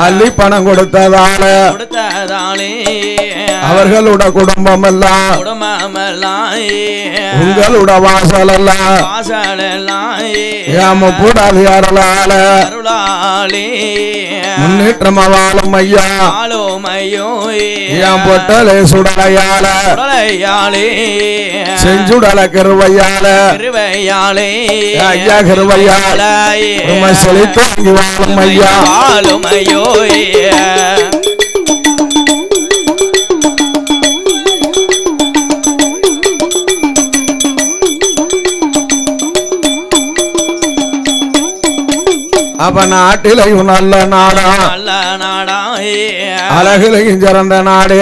அள்ளி பணம் கொடுத்ததால அவர்களோட குடும்பம் எல்லாம் உங்களோட வாசல் எல்லாம் கூடாது யாரலால முன்னேற்றமா வாழும் ஐயா என் பொட்டலே சுடலையால செஞ்சுடல கருவையால ஐயா கருவையால செழித்து வாழும் ஐயா அப்ப நாட்டிலையும் நல்ல நாடா அழகிலையும் சிறந்த நாடு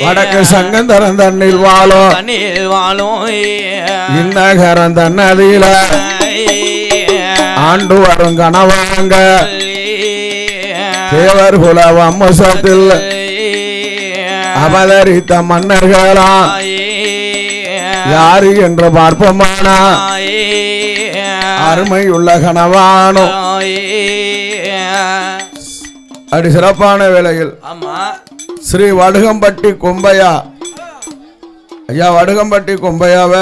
வடக்கு சங்கம் திறந்தண்ணில் வாழும் இன்னகரம் தன்னதியில ஆண்டு வரும் கனவாங்க தேவர் குல வம்சத்தில் அவதரித்த மன்னர்களாம் யாரு என்று பார்ப்போமானா அருமையுள்ள கனவானோ அப்படி சிறப்பான வேளையில் ஸ்ரீ வடுகம்பட்டி கொம்பையா ஐயா வடுகம்பட்டி கொம்பையாவ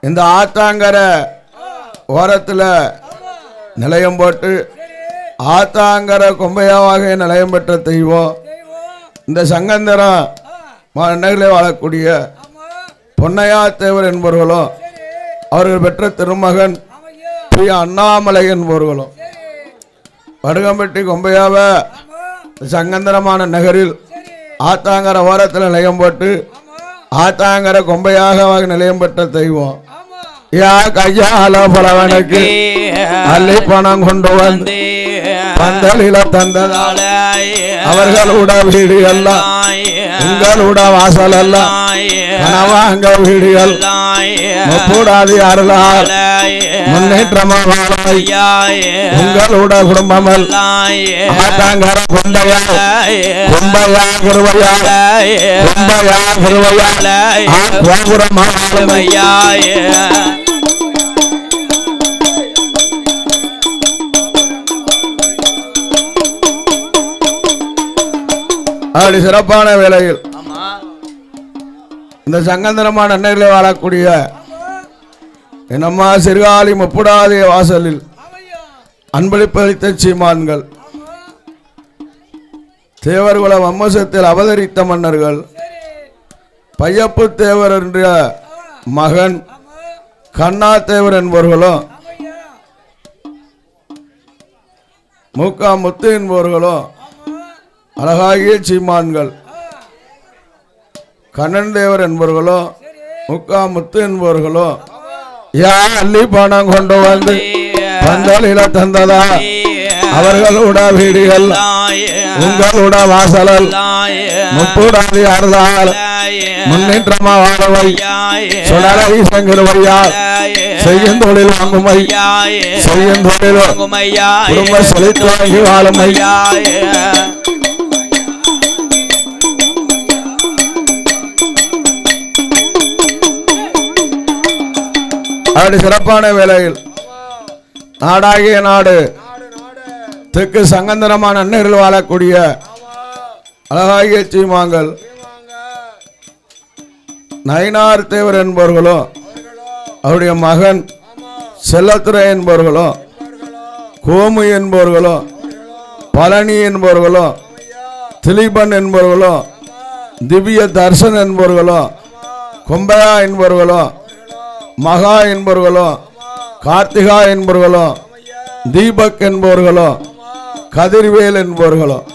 இந்த ஆத்தாங்கர ஓரத்துல நிலையம் போட்டு ஆத்தாங்கர கொம்பையாவாக நிலையம் பெற்ற தெய்வம் இந்த சங்கந்தரம் நகரிலே வாழக்கூடிய பொன்னையா தேவர் என்பவர்களும் அவர்கள் பெற்ற திருமகன் ஸ்ரீ அண்ணாமலை என்பவர்களும் வடுகம்பட்டி கொம்பையாவ சங்கந்தரமான நகரில் ஆத்தாங்கர ஓரத்தில் நிலையம் போட்டு ஆத்தாங்கர கொம்பையாக நிலையம் பெற்ற தெய்வம் யா கையால பலவனுக்கு அள்ளி பணம் கொண்டு வந்து பந்தலில தந்ததால அவர்களோட வீடு எல்லாம் உங்களோட வாசல் எல்லாம் கனவாங்க வீடுகள் கூடாது அருளால் முன்னேற்றமா வாழை உங்களோட குடும்பம் ஆத்தாங்கர கொண்டையா கொம்பையா குருவையா கொம்பையா குருவையா கோபுரமா வாழுமையா அப்படி சிறப்பான வேளையில் இந்த சங்கந்தரமான அன்னையிலே வாழக்கூடிய என்னம்மா சிறுகாலி முப்புடாதிய வாசலில் அன்பளிப்பளித்த சீமான்கள் தேவர்குல வம்சத்தில் அவதரித்த மன்னர்கள் பையப்பு தேவர் என்ற மகன் கண்ணா தேவர் என்பவர்களும் மூக்கா முத்து என்பவர்களும் அழகாகிய சீமான்கள் கண்ணன் தேவர் என்பவர்களோ முக்கா முத்து என்பவர்களோ யா அள்ளி பணம் கொண்டு வந்து பந்தலில தந்ததா அவர்களோட வீடுகள் உங்களோட வாசலல் முப்பூடாதி அறுதால் முன்னேற்றமா வாழவை சுடலை சங்கிருவையால் செய்யும் தொழில் வாங்குமை செய்யும் தொழில் குடும்ப செழித்து வாங்கி வாழுமை அப்படி சிறப்பான வேளையில் நாடாகிய நாடு தெற்கு சங்கந்தரமான அன்னைகள் வாழக்கூடிய அழகாகிய சீமாங்கள் நயினார் தேவர் என்பவர்களும் அவருடைய மகன் செல்லத்துறை என்பவர்களும் கோமு என்பவர்களும் பழனி என்பவர்களும் திலீபன் என்பவர்களும் திவ்ய தர்சன் என்பவர்களும் கொம்பையா என்பவர்களும் மகா என்பவர்களும் கார்த்திகா என்பவர்களும் தீபக் என்பவர்களும் கதிர்வேல் என்பவர்களும்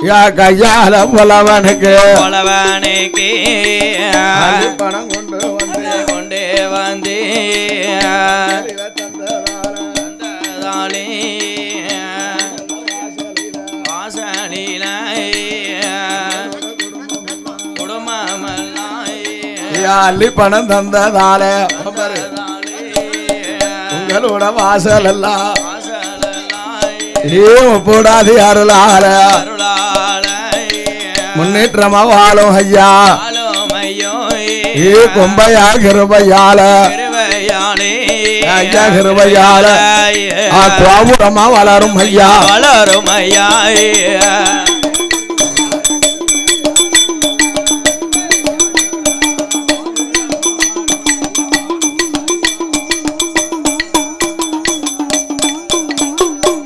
யா கையால புலவனுக்கு பணம் கொண்டு வந்து அள்ளி பணம் தந்ததால உங்களோட வாசல் எல்லாம் போடாது அருளால முன்னேற்றமா வாழும் ஐயா கொம்பையா கிருபையால ஐயா கிருபையால கோபுரமா வளரும் ஐயா வளரும் ஐயா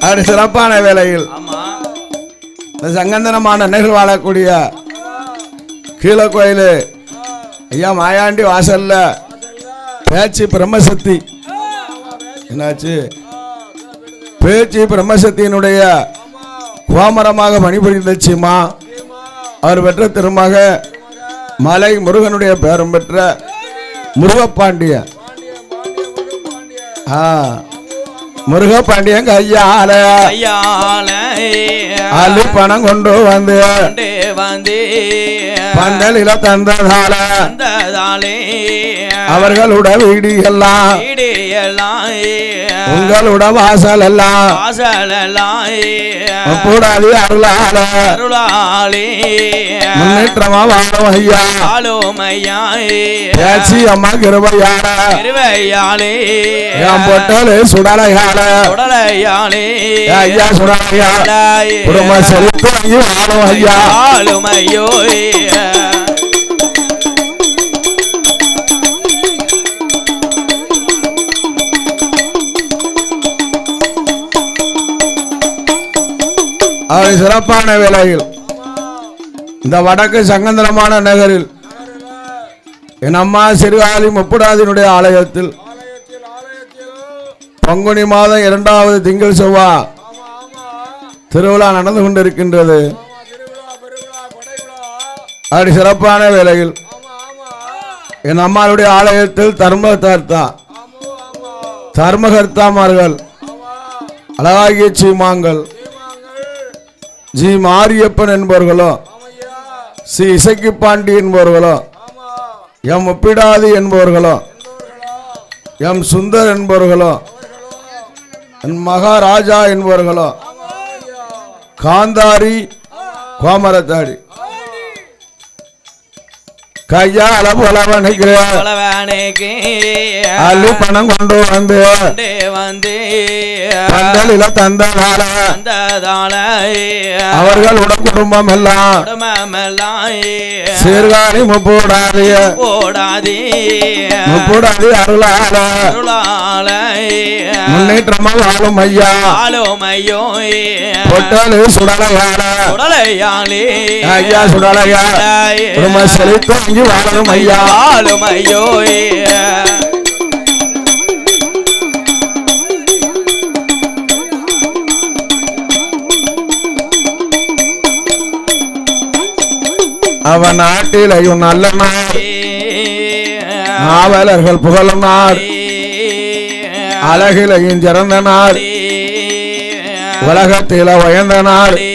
அப்படி சிறப்பான வேளையில் சங்கந்தனமான நிகழ்வு வாழக்கூடிய கீழே கோயில் ஐயா மாயாண்டி வாசல்ல பேச்சு பிரம்மசக்தி என்னாச்சு பேச்சு பிரம்மசக்தியினுடைய கோமரமாக பணிபுரிந்தச்சுமா அவர் பெற்ற திருமக மலை முருகனுடைய பேரும் பெற்ற முருகப்பாண்டிய முருகப்பாண்டியன் கையால அள்ளி பணம் கொண்டு வந்து பந்தலில தந்ததால அவர்களோட வீடியெல்லாம் உங்களோட வாசல் எல்லாம் கூடாது அருளாலே முன்னேற்றமா வாழும் ஐயா பேச்சி அம்மா கிருபையாலே என் பொட்டலு சுடலையாலே ஐயா சுடலையாலே குடும்ப செலுத்து வாழும் ஐயா ஐயோ சிறப்பான வேளையில் இந்த வடக்கு சங்கந்தனமான நகரில் என் அம்மா சிறுகாலி முப்புடாதினுடைய ஆலயத்தில் பங்குனி மாதம் 2வது திங்கள் செவ்வாய் திருவிழா நடந்து கொண்டிருக்கின்றது. அப்படி சிறப்பான வேளையில் என் அம்மாவுடைய ஆலயத்தில் தர்மகர்த்தாமார்கள் அழகாகிய சீமாங்கள் ஜி மாரியப்பன் என்பவர்களோ ஸ்ரீ இசக்கி பாண்டி என்பவர்களோ எம் ஒப்பிடாதி என்பவர்களோ எம் சுந்தர் என்பவர்களோ என் மகாராஜா என்பவர்களோ காந்தாரி கோமரத்தாடி கையால அள்ளி பணம் கொண்டு வந்து பந்தலில தந்ததால அவர்களோட குடும்பம் எல்லாம் சீர்காழி முப்பூடாதி அருளால முன்னேற்றமா வாழும் ஐயா பொட்டலு சுடலையாலே ஐயா சுடலையால குடும்ப செலுத்து வாழும் ஐயா அவன் நாட்டிலையும் நல்ல நாவலர்கள் புகழும் நாடு அழகிலையும் சிறந்த நாடு உலகத்தில உயர்ந்த நாடு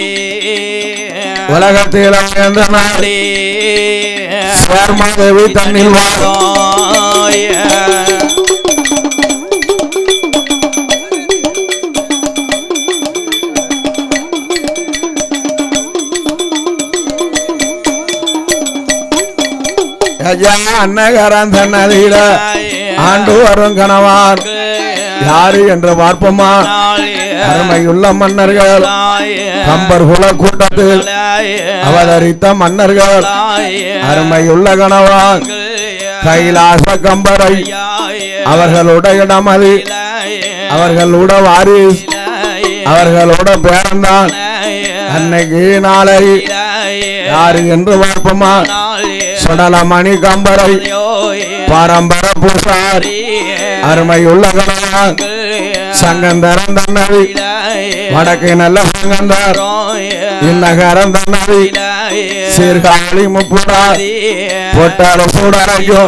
சேர்மாதேவி தண்ணில் அன்னகரன் தன்னதியில ஆண்டு வரும் கணவான் யாரு என்று பார்ப்போமா அருமையுள்ள மன்னர்கள் கம்பர் குல கூட்டத்தில் அவதரித்த மன்னர்கள் அருமையுள்ள கணவான் கைலாச கம்பரை அவர்களுடைய இடமதி அவர்களோட வாரிஸ் அவர்களோட பேரந்தான் அன்னைக்கு நாளை யாரு என்று பார்ப்போமா சுடலமணி கம்பரை பாரம்பர பூசார் அருமையுள்ள கணவான் சங்கந்தரன் தன்னதி வடக்கு நல்ல சங்கந்தர் இந்நகரம் தன்னதி சீர்காழி முப்புடா பொட்டார சூடரையோ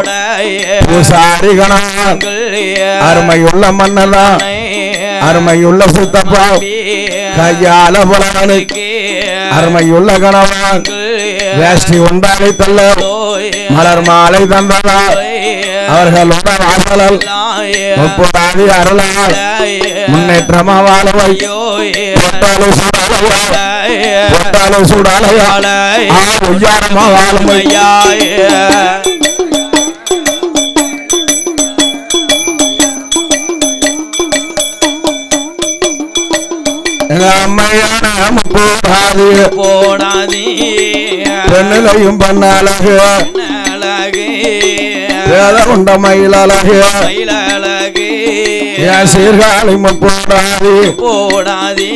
பூசாரி கணவான் அருமையுள்ள மன்னதான் அருமையுள்ள சுத்தப்பா கையால புலனுக்கு அருமையுள்ள கணவான் வேஷ்டி உண்டாலை தள்ள மலர் மாலை தந்ததால் அவர்களோட வாசலல் முப்புடாதி அருளால் முன்னேற்றமா வாழவை பொட்டாலும் சூடாலையா உய்யாரமா வாழும் எங்க அம்மையான போடாது போடாதே பெண்ணிலையும் பண்ணழகு அழகே வேத கொண்ட மயிலழகு மயிலழகே என் சீர்காழி போடாது போடாதே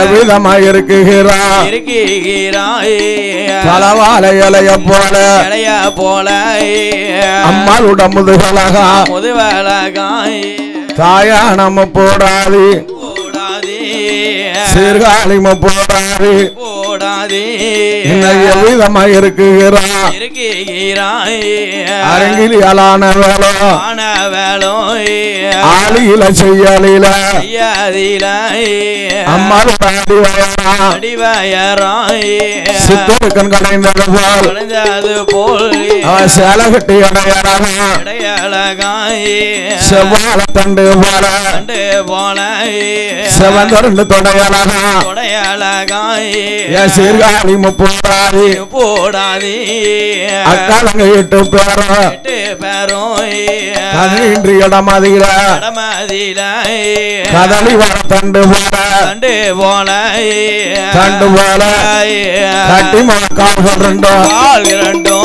எவ்விதமாய் இருக்குகிறா இருக்கிறாய் பலவாழ இலைய போல இளைய போல அம்மாளுட முதுகலகா முதுவழகாய் தாயா நம்ம போடாது போடாதே சீர்காழி போடாது போடாதே எவ்விதமாய் இருக்குகிறா இருக்கிறாய் அரங்கிலியலான வேலை ஆன வேலோய் ஆளியில செய்யலில அம்மாளுட அடிவயராய் சித்தருக்கன் கடைந்தது போல் அடைந்தது போல் அவன் சேலை கட்டி அடையறான் அடையழகாய் செவ்வாழ தண்டு போல கண்டு போல செவந்தொண்டு தொடையழகா உடையழகாய் என் சீர்காழி போடாது போடாதே அக்காலங்க 8 பேரும் எட்டு பேரோய் கதிரின்றி இடமதியில கடமதியில கதலி வர தண்டு போல கண்டு போல தண்டு போல கட்டி மக்கால்கள் ரெண்டும் கால் இரண்டும்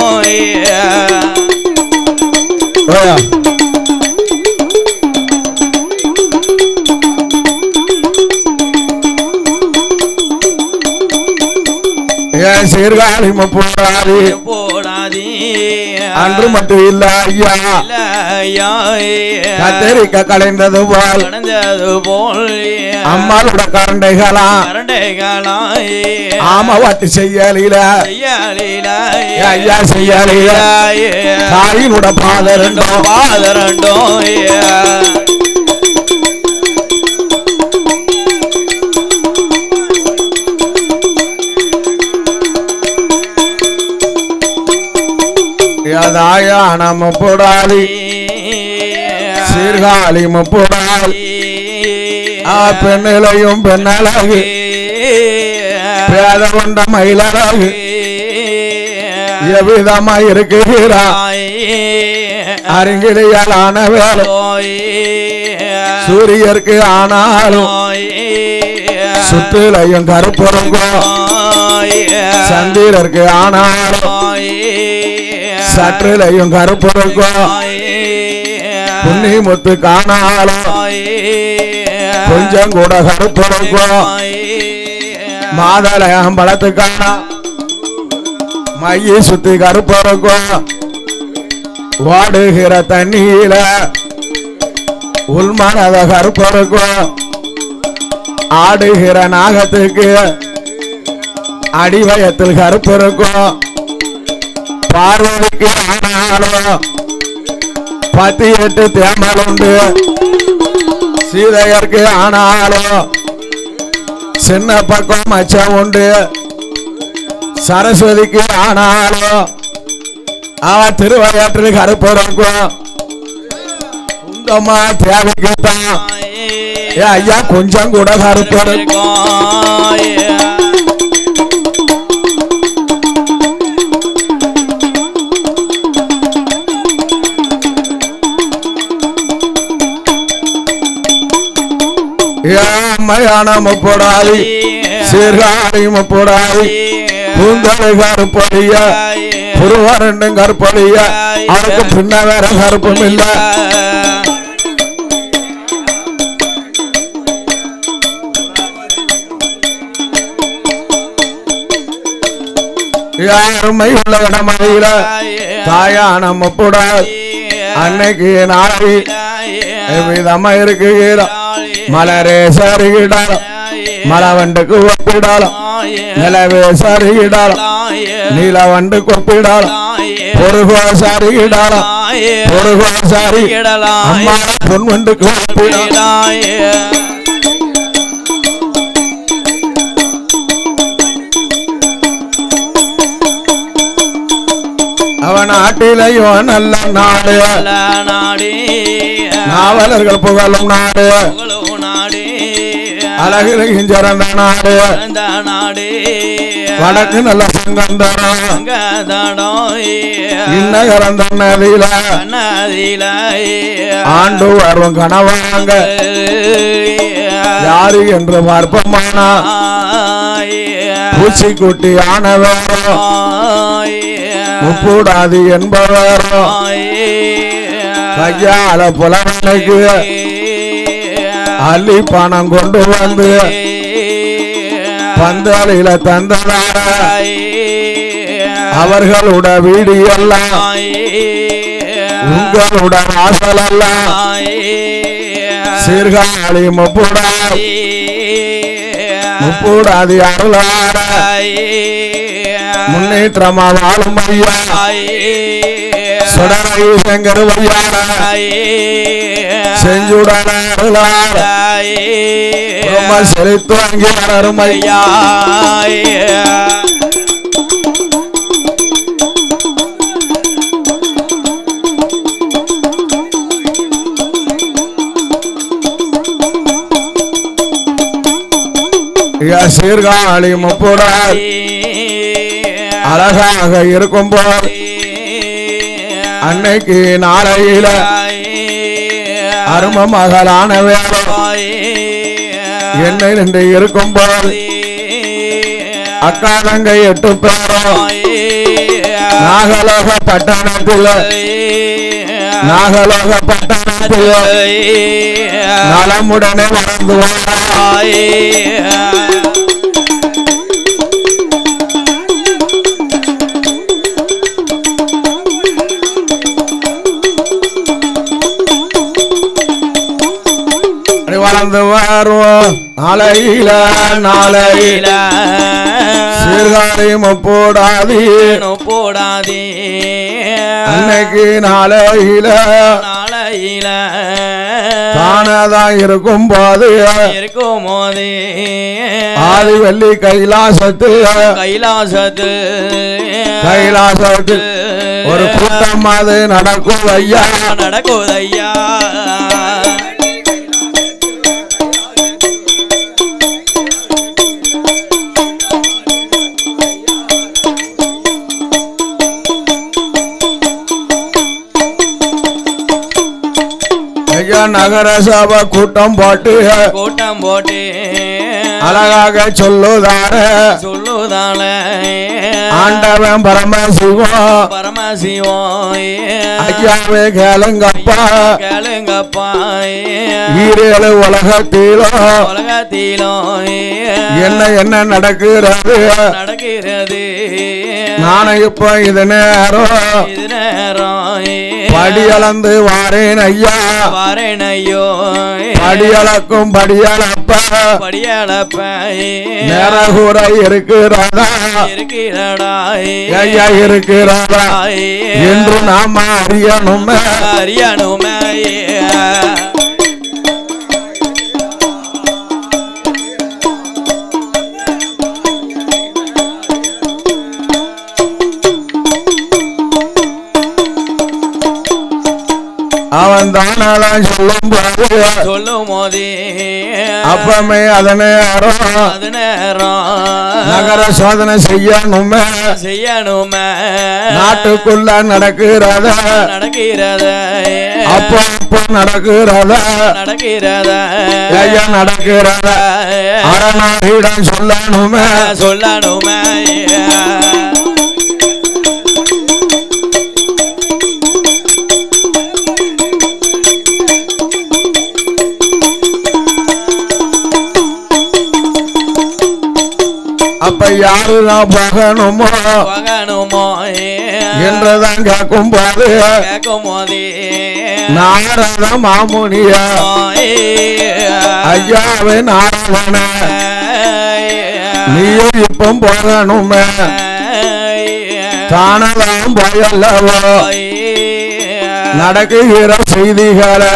என் சீர்காழி போடாது போடாதே அன்று மட்டும் இல்ல ஐயா கத்தரிக்க கலைந்தது போல் கடந்தது போல் அம்மாளோட கரண்டைகளா கரண்டைகளாய் ஆமா வாட்டி செய்யலில செய்யலிலாய் ஐயா செய்யலில தாயினோட பாத ரெண்டும் பாதரண்டோம் தாயா நம்ம போடாது சீர்காழி போடாது பெண்ணிலையும் பெண்ணழகு பேத கொண்ட மயிலழகு எவ்விதமாய் இருக்குகிறா அருங்கிலியலான வேலை சூரியருக்கு ஆனாலும் சுற்றிலையும் கருப்புறங்கும் சந்திரருக்கு ஆனாலும் சற்றிலையும் கருப்புறங்கும் புண்ணி முத்து காணாலும் கொஞ்சம் கூட கருப்புறங்கும் மாதளம் பழத்துக்கான மையை சுத்தி கருப்புறங்கும் வாடுகிற தண்ணியில உள்மனத கருப்புறங்கும் ஆடுகிற நாகத்துக்கு அடிவயத்தில் கருப்புறங்கும் பார்வதிக்கு ஆனாலும் 18 தேமல் உண்டு சீதையருக்கு ஆனாலும் சின்ன பக்கம் மச்சம் உண்டு சரஸ்வதிக்கு ஆனாலும் அவ திருவயற்றில் கருப்புறக்கும் உங்கம்மா தேவைக்குத்தான் ஐயா கொஞ்சம் கூட கருப்புறக்கும் அம்மையான போடாது சீர்காழி போடாது பூந்தலை கருப்பொழிய புருவ ரெண்டும் கருப்பொழிய அவருக்கு பின்ன வேற கருப்பும் இல்ல யாருமை உள்ள இடமதியில தாயான போடாது அன்னைக்கு நாளை விதமா இருக்குகிற மலரே சரிகிடாலும் மலவண்டுக்கு ஒப்பிடாலும் நிலவே சரிகிடாலும் நீலவண்டு கொப்பிடாலும் பொருகோ சரிகிடாலும் பொருகோ சாரி அம்மா பொன்வண்டுக்கு ஒப்பிடாலும் அவன் நாட்டிலையும் நல்ல நாடு நாவலர்கள் புகழும் நாடு அழகிலையும் சிறந்த நாடு வடக்கு நல்ல சங்கந்தரம் இன்னகரந்த நதியில ஆண்டு வரும் கனவாங்க யாரு என்று பார்ப்போமானா பூச்சிக்குட்டி ஆனவரோ முப்பூடாது என்பவரோ கையால புலவனுக்கு அள்ளி பணம் கொண்டு வந்து பந்தலில தந்தனார அவர்களோட வீடு எல்லாம் உங்களோட வாசல் எல்லாம் சீர்காழி முப்பூடாதி அருளார முன்னேற்றமா வாழும் ஐயா சுடரை சங்கர் ஐயார செஞ்சுடன அருளார ரொம்ப செலுத்து அங்கே வரும் ஐயா சீர்காழி முப்பூடால் அழகாக இருக்கும் போது அன்னைக்கு நாளையில அரும மகளான வேறு என்னை நின்று இருக்கும் போது அக்கா தங்கை 8 பேரும் நாகலோக பட்டணத்தில் நலமுடனே வளர்ந்து வளர்ந்து வருவோம் நாளையில சீர்காழி முப்பூடாதி அன்னைக்கு நாளையில தானதான் இருக்கும் போது ஆதி வெள்ளி கைலாசத்தில் ஒரு கூட்டம் அது நடக்கும் ஐயா நகர சபை கூட்டம் போட்டு அழகாக சொல்லுதான ஆண்டவன் பரமசிவம் ஐயாவே கேளுங்கப்பா ஈரேழு உலகத்திலும் என்ன நடக்கிறது நானும் இப்ப இது நேரம் படியளந்து வாரேன் ஐயா படியளக்கும் படியளப்ப நேரகூரை இருக்கிறதா ஐயா இருக்கிறதா என்று நாம அறியணுமே அவன் தானாதான் சொல்லும் போது அப்பமே அதனே நகர சோதனை செய்யணுமே நாட்டுக்குள்ள நடக்கிறத அப்போ நடக்கிறத ஐயா நடக்கிறத அரணாரிடம் சொல்லணுமே அப்ப யாருதான் போகணுமோ என்றுதான் கேட்கும் போது நாரத மாமுனிய ஐயாவே நாரதன நீயும் இப்ப போகணுமே தானதான் போயல்லவோ நடக்குகிற செய்திகளை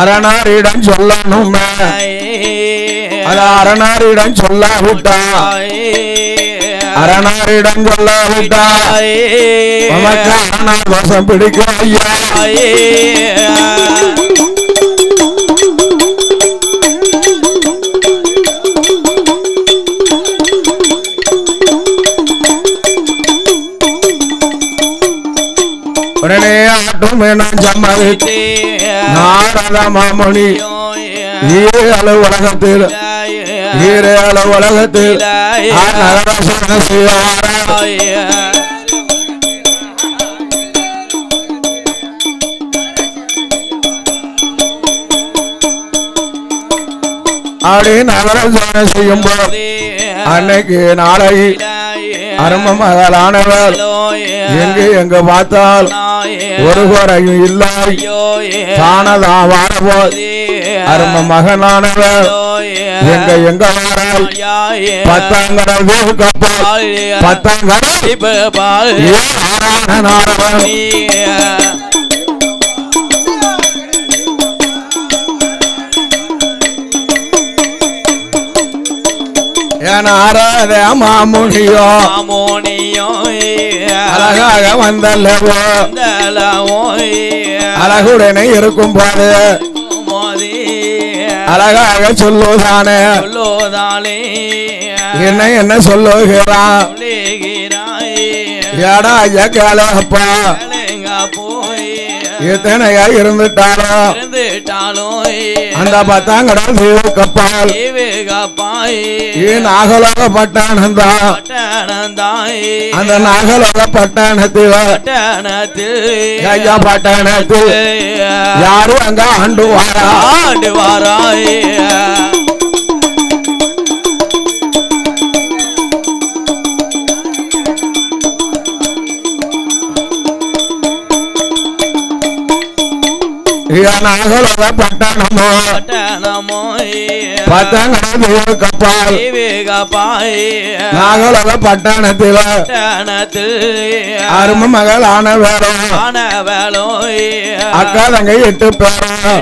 அரணாரிடம் சொல்லணுமே அத அரணாரிடம் சொல்லாவிட்டா உனக்கு அரணார் வசம் பிடிக்கும் ஐயா உடனே ஆட்டும் என சம்மதித்து நாரத மாமுனி ஈரேழு உலகத்தில் ஈரேழு உலகத்தில் நகராசன செய்வார அப்படி நகராசன செய்யும் போது அன்னைக்கு நாளை அரும மகளானவர் எங்க பார்த்தால் ஒரு குறையும் இல்லை தானதான் வாரபோது அரும மகனானவர் எங்க வாரால் பத்தாங்கடல் கப்பல் பத்தாங்கடல் ஏனாரதே மாமுனியோ அழகாக வந்தல்லவோ அழகுடனே இருக்கும் போது அழகாக சொல்லுதானே என்ன சொல்லுகிறான் ஏடா ஐயா கேளப்பா எத்தனையா இருந்துட்டாலும் அந்த பத்தாங்கடல் தீவு கப்பால் நாகலோக பட்டானந்தா அந்த நாகலோக பட்டாணத்தில் ஐயா பட்டாணத்தில் யாரும் அங்க ஆண்டு வாராய் நாகலோக பட்டணமோ பத்தாங்கடல் கப்பால் நாகலோக பட்டணத்தில் அரும மகள் ஆன வேலோ அக்கா தங்கை 8 பேரும்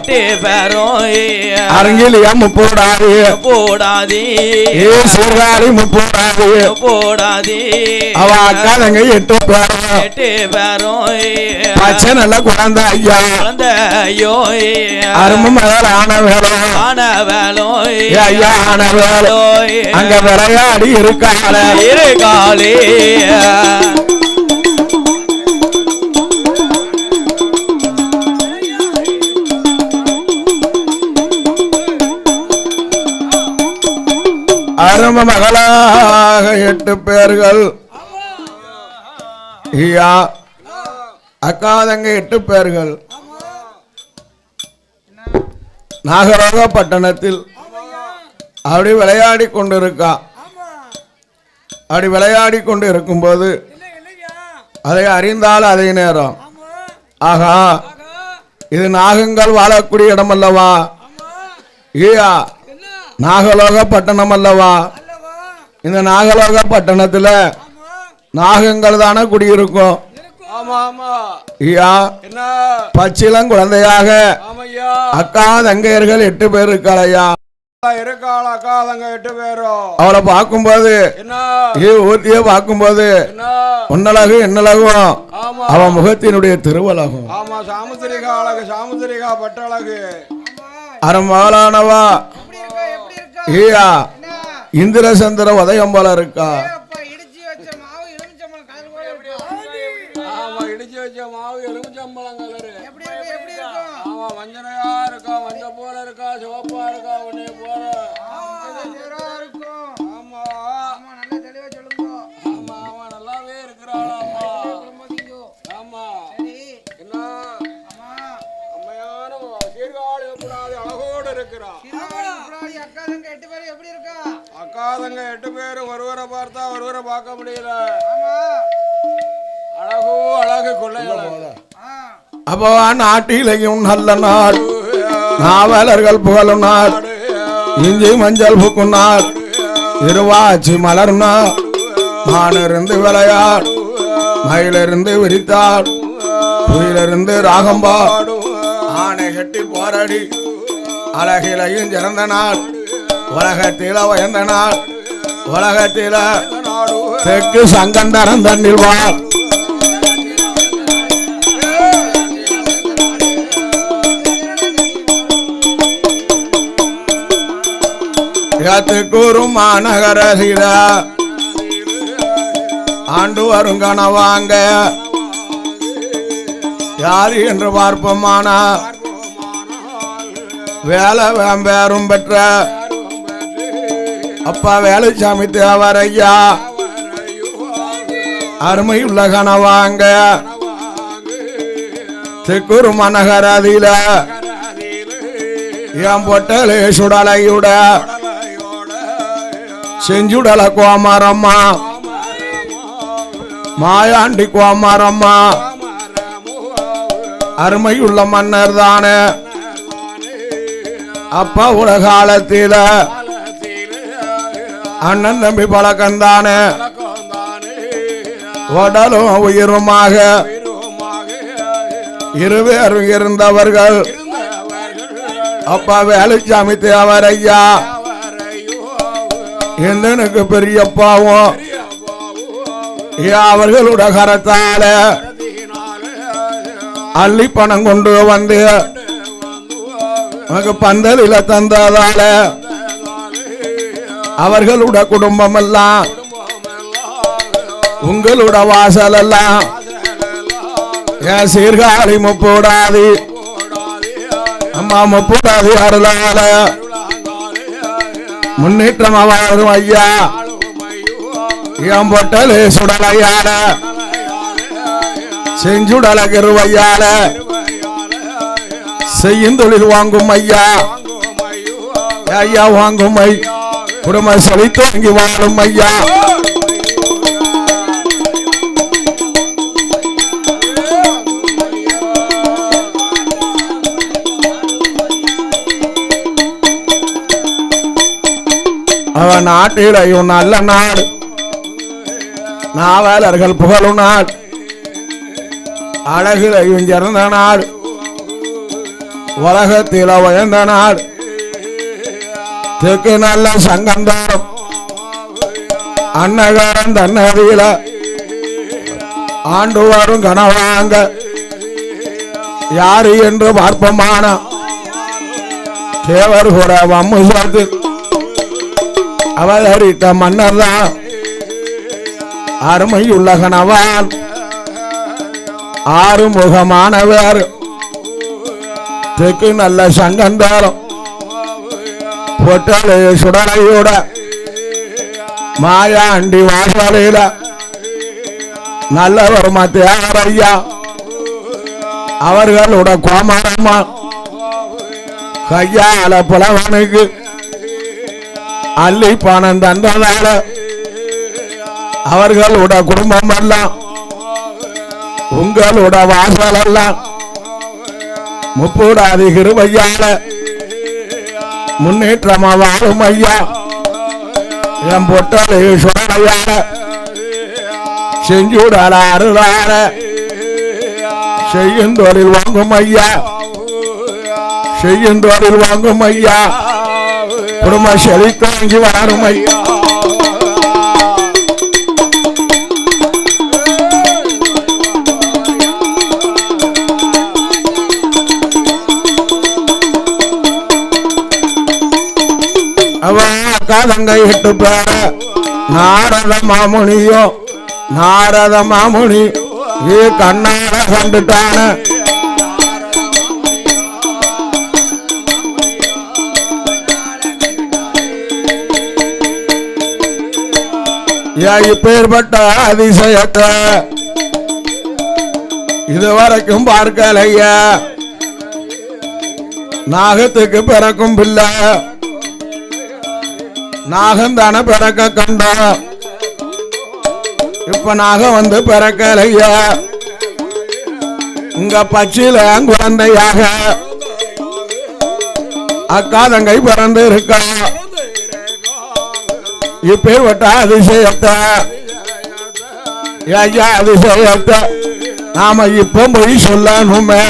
அரங்கிலியா முப்போடாதி சீர்காழி முப்போடாதி அவ அக்கா தங்கை 8 பேரும் பச்சை நல்ல குழந்தை ஐயா அரும மகள் ஆன வேலோ ஐயா ஆன வேலோ அங்க விளையாடி இருக்காளே அரும மகளாக 8 பேர்கள் ஐயா அக்காதங்க 8 பேர்கள் நாகரோக பட்டணத்தில் அப்படி விளையாடி கொண்டிருக்கா. அப்படி விளையாடி கொண்டு இருக்கும்போது அதை அறிந்தால் அதே நேரம் ஆகா இது நாகங்கள் வாழக்கூடிய இடம் அல்லவா, ஐயா நாகலோக பட்டணம் அல்லவா, இந்த நாகலோக பட்டணத்துல நாகங்கள் தானே குடியிருக்கும். பச்சிலம் குழந்தையாக அக்கா தங்கையர்கள் 8 பேர் இருக்காளையா. அவளை பார்க்கும்போது ஊர்த்திய பார்க்கும்போது உன்னழகு என்னழகும் அவன் முகத்தினுடைய திருவழகும் அறமகளானவா ஐயா இந்திரசந்திர உதயம் போல இருக்கா. மாவு எலுமிச்சம்பழம் கலரு ஆமா மஞ்சளையா இருக்கா, மஞ்ச போல இருக்கா, சிவப்பா இருக்கா, உன்னை போல ஆமா நல்ல தெளிவா சொல்லுங்க. ஆமா ஆமா நல்லாவே இருக்கிறாளா ஆமா என்ன அம்மையான சீர்காழி கூடாது அழகோடு இருக்கிறா. அக்கா தங்க 8 பேர் எப்படி இருக்கா? அக்கா தங்க 8 பேரும் ஒருவரை பார்த்தா ஒருவரை பார்க்க முடியல. அழகு அழகு கொள்ளையழகு. அப்போ நாட்டிலையும் நல்ல நாள் நாவலர்கள் புகழும் நாள் இஞ்சி மஞ்சள் பூக்கும் நாள் திருவாச்சி மலர் நாள் மானிருந்து விளையாடு மயிலிருந்து விரித்தாள் புயிலிருந்து ராகம்பாடு ஆனை கட்டி போராடி அழகிலையும் சிறந்த நாள் உலகத்தில உயர்ந்த நாள் உலகத்தில தெற்கு சங்கந்தரம் தண்ணில் வா கூறும் மாநகரசில ஆண்டு வரும் கனவாங்க யாரு என்று பார்ப்போமானா வேலை வேம்பேரும் பெற்ற அப்பா வேலுச்சாமி தேவரையா அருமையுள்ள கனவாங்க தெக்குரு மனகரதில என் பொட்டலே சுடலையுட செஞ்சுடல கோமாரம்மா மாயாண்டி கோமாரம்மா அருமையுள்ள மன்னர் தானே அப்பா உலகாலத்தில அண்ணன் தம்பி பழக்கந்தானே உடலும் உயிருமாக இருவேரும் இருந்தவர்கள் அப்பா வேலுச்சாமி தேவரையா எந்தனுக்கு பெரியப்பாவும் அவர்களுடைய கரத்தால அள்ளி பணம் கொண்டு வந்து பந்தலில தந்ததால அவர்களுடைய குடும்பம் எல்லாம் உங்களோட வாசல் எல்லாம் என் சீர்காழி முப்பூடாது அம்மா முப்பூடாது அருளால முன்னேற்றம் வாழும் ஐயா என் பொட்டலே சுடலையால செஞ்சுடல கிருவையால செய்யும் தொழில் வாங்கும் ஐயா ஐயா வாங்கும் ஐ குடும்ப செழித்தோங்கி வாழும் ஐயா அவன் நாட்டிலையும் நல்ல நாடு நாவலர்கள் புகழும் நாடு அழகிலையும் சிறந்த நாடு உலகத்தில உயர்ந்த நாடு தெற்கு நல்ல சங்கந்தாரம் அன்னகாரம் தன்னதியில ஆண்டு வரும் கனவாங்க யாரு என்று பார்ப்பமான தேவர் கூட வம்முசத்து அவதரித்த மன்னர் தான் அருமையுள்ள கனவான் ஆறுமுகமானவர் தெற்கு நல்ல சங்கந்தாரம் பொட்டலே சுடலையோட மாயாண்டி வாசலையில நல்லவர் தேவரையா அவர்களோட கோமாரம்மா கையால புலவனுக்கு அள்ளி பணம் தந்ததால அவர்களோட குடும்பம் எல்லாம் உங்களோட வாசல் எல்லாம் முப்பூடாதி கிருபையால முன்னேற்றமா வாழும் ஐயா என் பொட்டலே சுடலையால செஞ்சுடல அருளால செய்யும் தொழில் வாங்கும் ஐயா செய்யும் தொழில் வாங்கும் ஐயா குடும்ப செழித்தாங்கி வாழும் ஐயா அக்காதங்க 8 பேர நாரத மாமுனியோ நாரத மாமுனி கண்ணார கண்டுட்டான இப்பேற்பட்ட அதிசயத்தை இதுவரைக்கும் பார்க்கலையா நாகத்துக்கு பிறக்கும் பிள்ளை நாகந்தான பிறக்க கண்டோம் இப்ப நாகம் வந்து பிறக்கலையா உங்க பச்சில குழந்தையாக அக்கா தங்கை பிறந்து இருக்கா இப்பேற்பட்ட அதிசயத்தை ஐயா அதிசயத்தை நாம இப்ப போய் சொல்லணுமே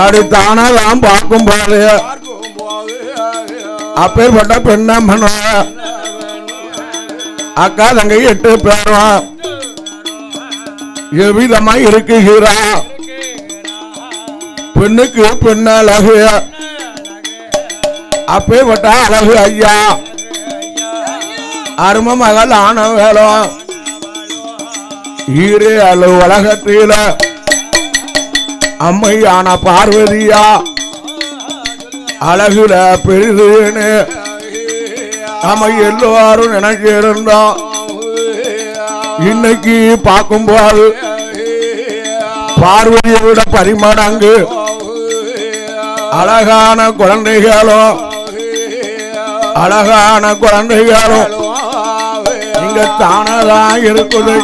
அப்படித்தானெல்லாம் பார்க்கும் போது அப்பேற்பட்ட பெண்ணம்மன அக்கா தங்கை 8 பேரும் எவ்விதமா இருக்குகிறா பெண்ணுக்கு பெண்ணழகு அப்பேற்பட்ட அழகு ஐயா அரும மகள் ஆனவேலும் ஈரே அழு உலகத்தில அம்மையான பார்வதியா அழகுல பெரிதுன்னு நம்ம எல்லாரும் நினைச்சிருந்தோம். இன்னைக்கு பார்க்கும்போது பார்வதியை விட பரிமாணங்கு அழகான குழந்தைகளும் அழகான குழந்தைகளும் இங்க தானதான் இருக்குது.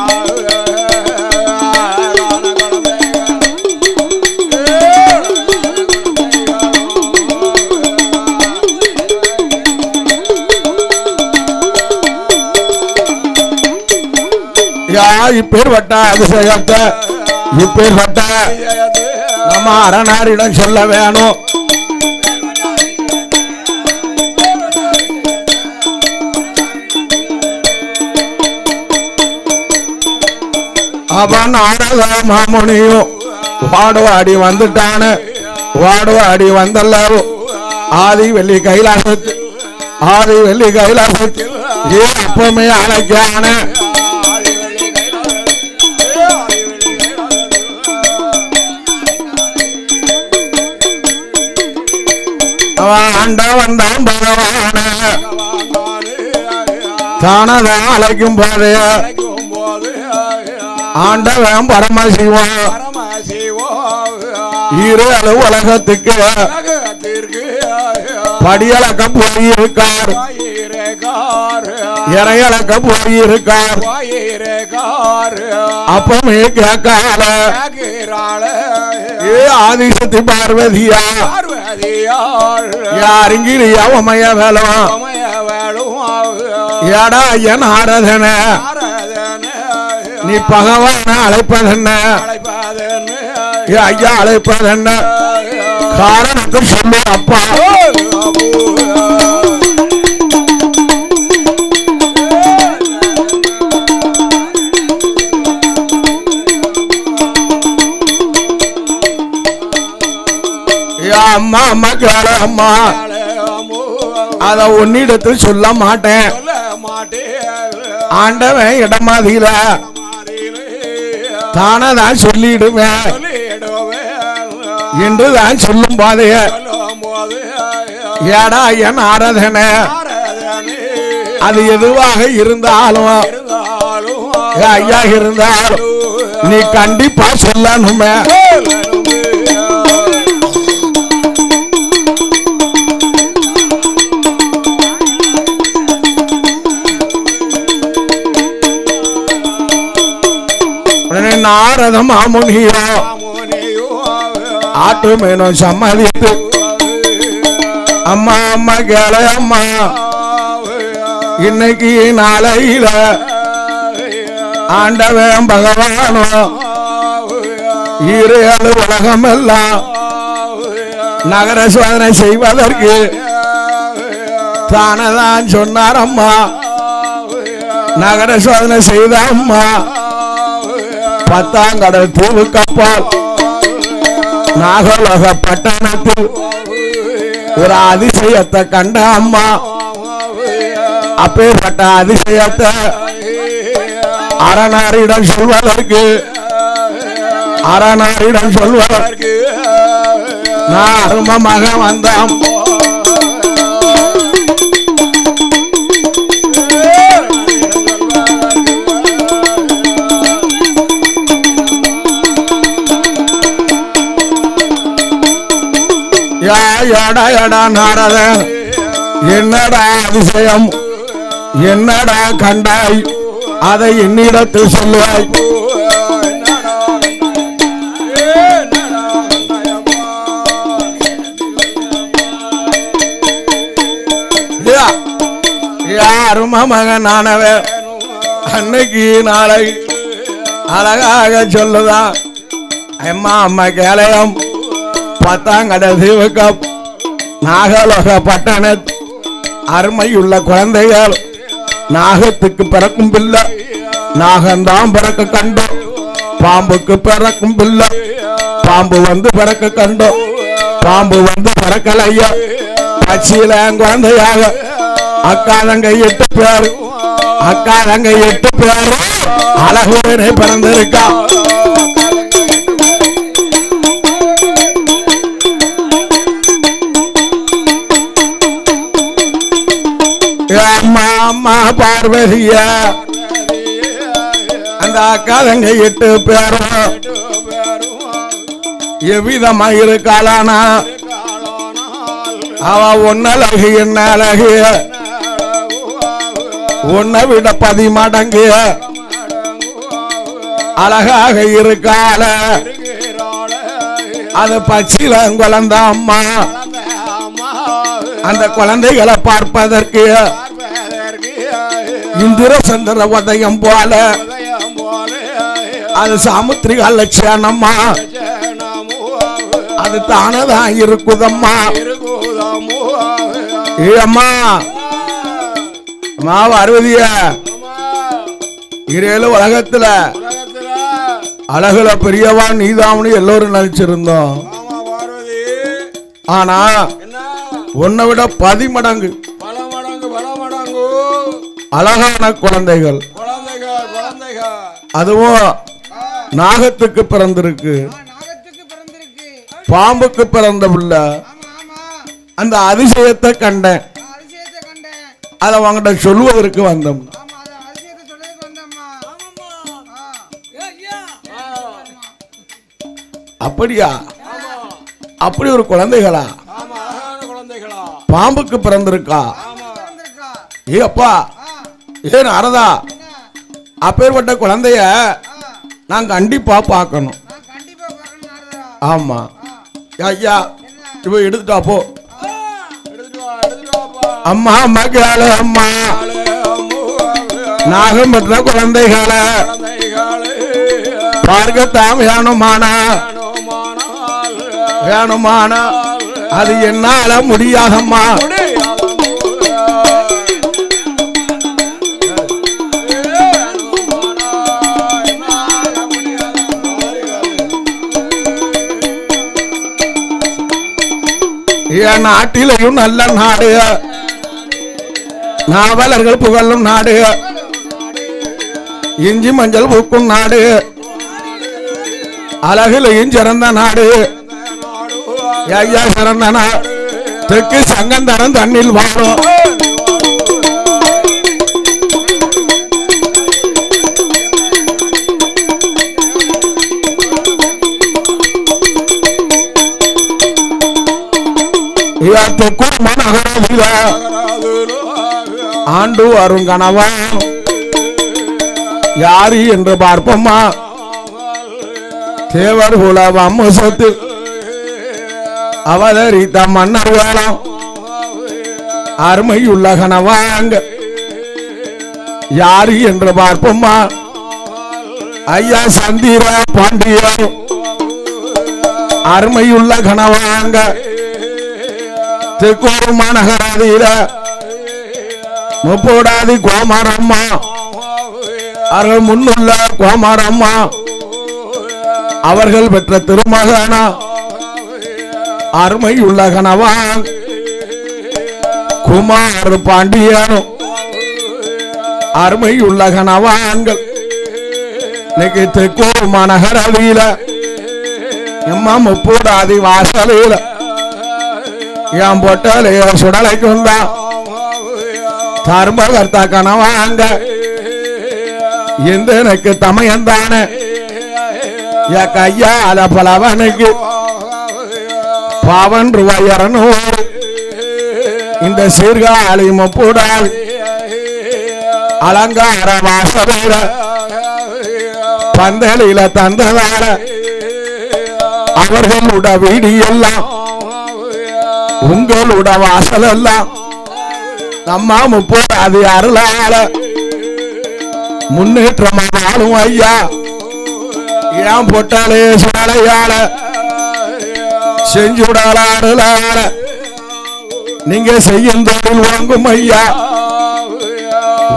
இப்பேற்பட்ட அதிசயத்தை இப்பேற்பட்ட நம்ம அரணாரிடம் சொல்ல வேணும். அவன் நாடக மாமுனியும் வாடுவாடி வந்துட்டானு வாடுவாடி வந்தல்லாரும் ஆதி வெள்ளி கைலாசத்தில் ஆதி வெள்ளி கைலாசத்தில் ஏன் அப்பமே அழைக்கான ஆண்டவன் தான் பகவான தானதான் அழைக்கும் போது ஆண்டவன் பரமசிவம் ஈரேழு உலகத்துக்கு படியளக்க போயிருக்கார் இறையளக்க போயிருக்கார். அப்பமே கேட்கால ஏ ஆதிசக்தி பார்வதியா யாருங்கிறியா உமைய வேலும் ஏடா என் ஆராதன நீ பகவான அழைப்பதென்ன ஐயா அழைப்பதென்ன காரணத்தை சொல்லு அப்பா. அம்மா அம்மா கேள அம்மா அத உன்னிடத்தில் சொல்ல மாட்டேன். ஆண்டவன் இடமாதியில தானதான் சொல்லிடுவேன் என்றுதான் சொல்லும் போதே ஏடா என் ஆராதனை அது எதுவாக இருந்தாலும் ஐயா இருந்தாலும் நீ கண்டிப்பா சொல்லணுமே. நாரத மாமுனியோ ஆட்டு மேனும் சம்மதித்து அம்மா அம்மா கேள அம்மா இன்னைக்கு நாளையில ஆண்டவன் பகவானோ ஈரேழு உலகம் எல்லாம் நகர சோதனை செய்வதற்கு தானதான் சொன்னார் அம்மா. நகர சோதனை செய்த அம்மா பத்தாங்கடல் தூவு கப்பால் நாகலோக பட்டணத்தில் ஒரு அதிசயத்தை கண்ட அம்மா. அப்பேற்பட்ட அதிசயத்தை அரணாரிடம் சொல்வதற்கு அரணாரிடம் சொல்வதற்கு நான் அருமமாக வந்தான். நாரதன் என்னடா அதிசயம் என்னடா கண்டாய் அதை என்னிடத்தில் சொல்லுவாய். யாரும் மகனானவன் அன்னைக்கு நாளை அழகாக சொல்லுதான் அம்மா அம்மா கேளையம் பத்தாங்கடல் தீவுக்கம் நாகலோக பட்டண அருமையுள்ள குழந்தைகள் நாகத்துக்கு பிறக்கும் பிள்ளை நாகந்தான் பிறக்க கண்டோம். பாம்புக்கு பிறக்கும் பிள்ளை பாம்பு வந்து பிறக்க கண்டோம். பாம்பு வந்து பிறக்கலையா பச்சியில குழந்தையாக அக்கா தங்க 8 பேர் அக்கா தங்க 8 பேர் அழகுடனே பிறந்திருக்கா அம்மா அம்மா பார்வதிய அந்த அக்கா தங்க 8 பேரும் எவ்விதமா இருக்காளானா அவ ஒன்னழகு என்ன அழகு உன்னை விட 10 மடங்கு அழகாக இருக்காள அது பச்சில குழந்த அம்மா அந்த குழந்தைகளை பார்ப்பதற்கு இந்திர சந்திர உதயம் போல அது சாமுத்திரிகா லட்சணம்மா அது தானதான் இருக்குதம்மா ஏம்மா அம்மா பார்வதிய இரேழு உலகத்துல அழகுல பெரியவா நீதாமனு எல்லோரும் நினைச்சிருந்தோம் ஆனா உன்னை விட 10 மடங்கு அழகான குழந்தைகள் அதுவும் நாகத்துக்கு பிறந்திருக்கு பாம்புக்கு பிறந்த புள்ள அந்த அதிசயத்தை கண்டேன் அதை அவங்கிட்ட சொல்லுவதற்கு வந்தோம் அப்படியா அப்படி ஒரு குழந்தைகளா பாம்புக்கு பிறந்திருக்கா ஏ அப்பா ஏன் அரதா அப்பேற்பட்ட குழந்தைய நான் கண்டிப்பா பார்க்கணும் ஆமா ஐயா இப்ப எடுத்துட்டா போ அம்மா மகள அம்மா நாகம் பெற்ற குழந்தைகளை பார்க்கத்தான் வேணுமானா அது என்னால முடியாதம்மா என் நாட்டிலையும் நல்ல நாடு நாவலர்கள் புகழும் நாடு இஞ்சி மஞ்சள் பூக்கும் நாடு அழகிலையும் சிறந்த நாடு ஐயா சிறந்த நாடு தெற்கு சங்கந்தரம் தண்ணில் வாழும் ஆண்டு வரும் கனவா யாரு என்று பார்ப்போமா தேவர் குல வம்சத்தில் அவதரித்த மன்னர் வேளம் அருமையுள்ள கனவாங்க யாரு என்று பார்ப்போமா ஐயா சந்திர பாண்டியர் அருமையுள்ள கனவாங்க தெற்கூர் மாநகராதியில முப்போடாதி கோமாரம்மா அவர்கள் முன்னுள்ள கோமாரம்மா அவர்கள் பெற்ற திருமகனா அருமையுள்ள கனவான் குமார் பாண்டியனும் அருமையுள்ள கனவான்கள் இன்னைக்கு தெற்கூர் மாநகராதியில எம்மா முப்போடாதி வாசலில என் பொட்டலைய சுடலைக்கும் தான் தர்மகர்த்தா கனவாங்க எந்த எனக்கு தமையந்தானே என் கையால பலவனுக்கு பாவன் ரூபாய் 200 இந்த சீர்காழி முப்பூடால் அலங்கார வாசலில பந்தலில தந்ததால அவர்களோட வீடு எல்லாம் உங்களோட வாசல் எல்லாம் நம்ம முப்போடாதி அருளால முன்னேற்றமா வாழும் ஐயா ஏன் பொட்டாலே சுடலையால செஞ்சுடால அருளால நீங்க செய்யும் தொழில் வாங்கும் ஐயா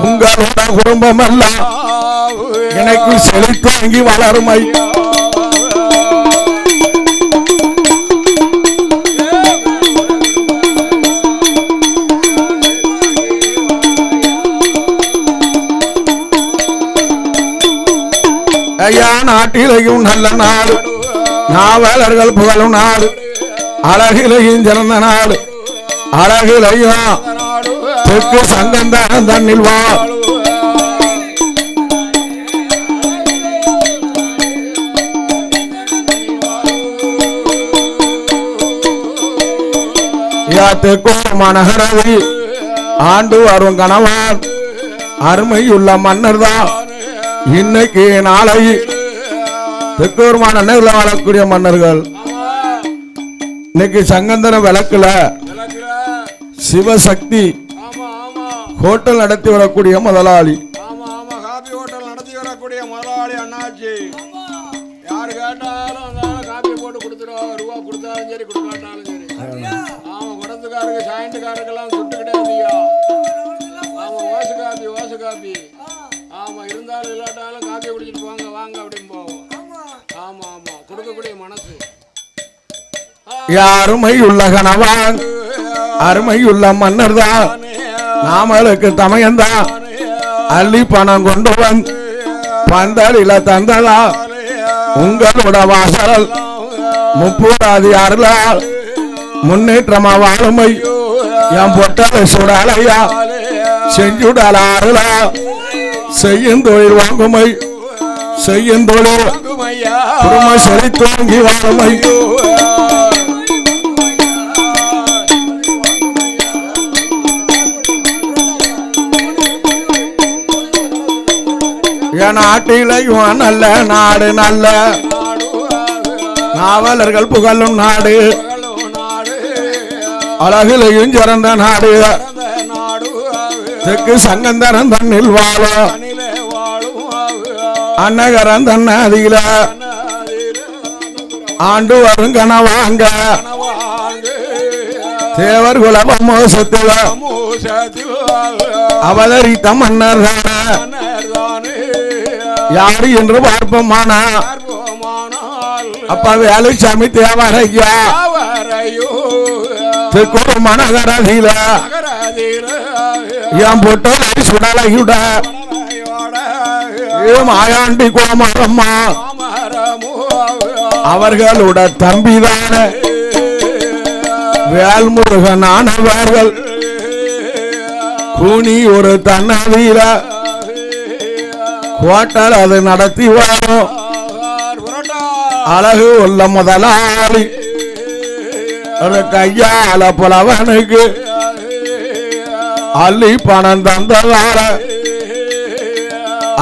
உங்களோட குடும்பம் எல்லாம் எனக்கு செழித்தாங்கி வளரும் ஐயா ஐயா நாட்டிலையும் நல்ல நாடு நாவலர்கள் புகழும் நாடு அழகிலையும் சிறந்த நாடு அழகிலையும் தெற்கு சங்கந்தான் தண்ணில் வா தெற்கோர் மனகரவி ஆண்டு வரும் கணவான் அருமையுள்ள மன்னர் தான் இன்னைக்கு நாளை தெற்கோர் மன்னர்கள் வாழக்கூடிய மன்னர்கள் இன்னைக்கு சங்கந்தன விளக்குல சிவசக்தி ஹோட்டல் நடத்தி வரக்கூடிய முதலாளி அண்ணாச்சி யாரு கேட்டாலும் காப்பி போட்டு கொடுத்துருவோம் ரூபா கொடுத்தாலும் சரி கொடுக்காட்டாலும் சரி ஆமா குடத்துக்காரருக்கு சாயண்டுக்காரருக்கெல்லாம் சுட்டு கிடையாதுயா ஆமா ஓசு காப்பி ஆமா இருந்தாலும் இல்லாட்டாலும் காப்பியை குடிச்சிட்டு போங்க வாங்க அப்படின்னு போவோம் ஆமா ஆமா கொடுக்கக்கூடிய மனசு அருமையுள்ள கணவான் அருமையுள்ள மன்னர் தான் நாமளுக்கு தமையந்தான் அள்ளி பணம் கொண்டு வந்து பந்தலில தந்ததா உங்களோட வாசல் முப்பூராதி அருளால் முன்னேற்றமா வாழுமை என் பொட்டலை சுடலையா செஞ்சுடல அருளா செய்யும் தொழில் வாங்குமை செய்யும் தொழில் குடும்ப செறி தோங்கி வாழுமை என் நாட்டிலையும் நல்ல நாடு நல்ல நாவலர்கள் புகழும் நாடு அழகிலையும் சிறந்த நாடு தெற்கு சங்கந்தரன் தண்ணில் வாழும் அன்னகரன் தன்னதியில ஆண்டு வரும் கனவாங்க தேவர் குல மோசத்தில் அவதரித்த மன்னர் யாரு என்று பார்ப்போமானா அப்ப வேலுசாமி தேவரையா தெற்கு மனகரதியில என் பொட்டலை சுடலையுட மாயாண்டி கோமரம்மா அவர்களோட தம்பிதான வேல்முருகன் ஆனவர்கள் கூனி ஒரு தன்னதியில ஹோட்டல் அது நடத்தி வரும் அழகு உள்ள முதலாளி கையால புலவனுக்கு அள்ளி பணம் தந்ததார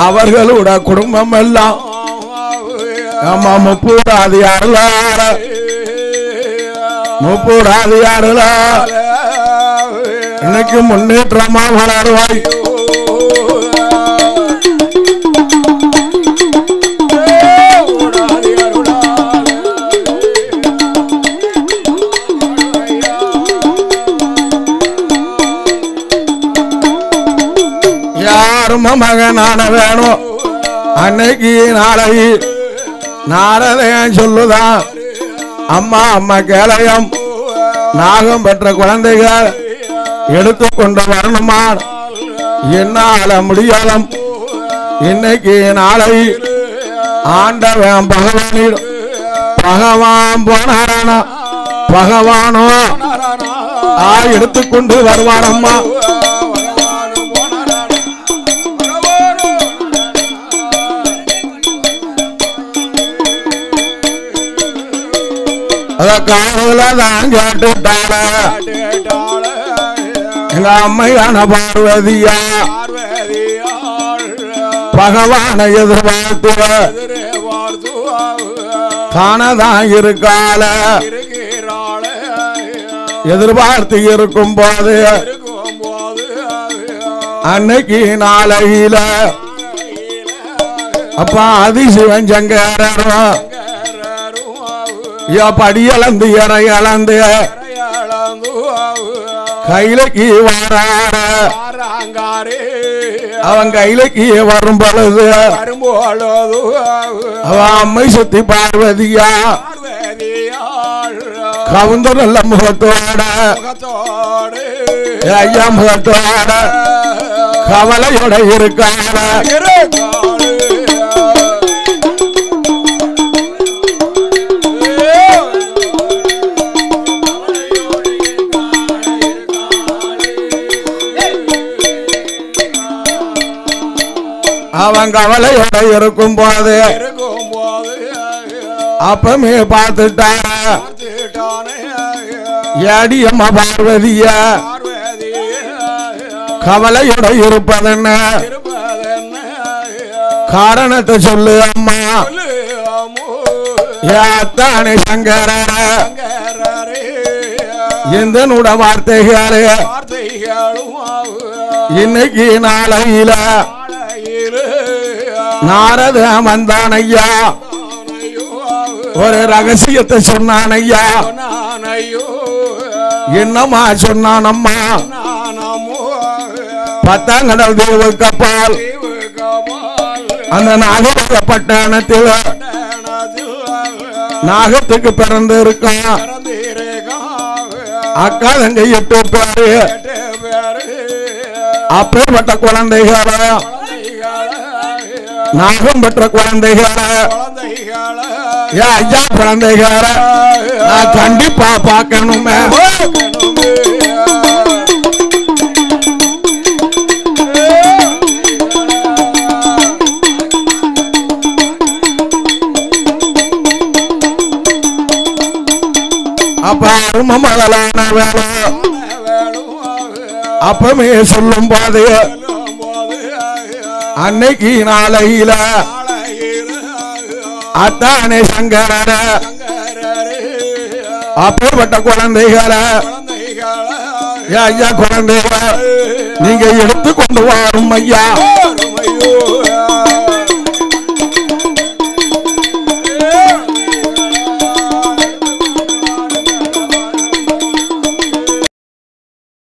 அவர்களோட குடும்பம் எல்லாம் நம்ம முப்பூராதியாருளார இன்னைக்கு முன்னேற்றமா வளருவாய் மகனான வேணும் அன்னைக்கு நாளை நாரதையன் சொல்லுதான் அம்மா அம்மா கேளையம் நாகம் பெற்ற குழந்தைகள் எடுத்துக்கொண்டு வரணுமா என்னால முடியாலம் இன்னைக்கு நாளை ஆண்டவன் பகவான் போனாரானா பகவானோ எடுத்துக்கொண்டு வருவானம்மா அத காதல தான் கேட்டுட்டாள எங்க அம்மையான பார்வதியா பகவானை எதிர்பார்த்து காணதான் இருக்கால எதிர்பார்த்து இருக்கும் போது அன்னைக்கு நாளையில அப்பா அதிசிவன் சங்கரரும் படியளந்து இறை அளந்து கையிலக்கு வராற அவன் கையிலக்கு வரும் பொழுது அவன் அம்மை சுத்தி பார்வதியா கவுந்த நல்ல முகத்தோட ஐயா முகத்தோட கவலையோட இருக்கார அவன் கவலையோட இருக்கும் போது அப்பமே பார்த்துட்டான ஏடியம்மா பார்வதிய கவலையோட இருப்பதென்ன காரணத்தை சொல்லு அம்மா ஏத்தானே சங்கர எந்தனோட வார்த்தைகளே இன்னைக்கு நாளையில நாரத வந்தான் ஐயா ஒரு ரகசியத்தை சொன்னான் ஐயா என்னம்மா சொன்னானம்மா பத்தாங்கடல் தேவ கப்பால் அந்த நாகபுர பட்டணத்தில் நாகத்துக்கு பிறந்து இருக்கான் அக்கா தங்க 8 பேரு அப்பேற்பட்ட குழந்தைகள நாகம் பெற்ற குழந்தைகள ஐயா குழந்தைகள நான் கண்டிப்பா பார்க்கணுமே அப்ப அருமமகளான வேலை அப்பமே சொல்லும் போது அன்னைக்கு நாளையில அத்தானே சங்கர அப்பேற்பட்ட குழந்தைகளை ஐயா குழந்தைகளை நீங்க எடுத்து கொண்டு வரும் ஐயா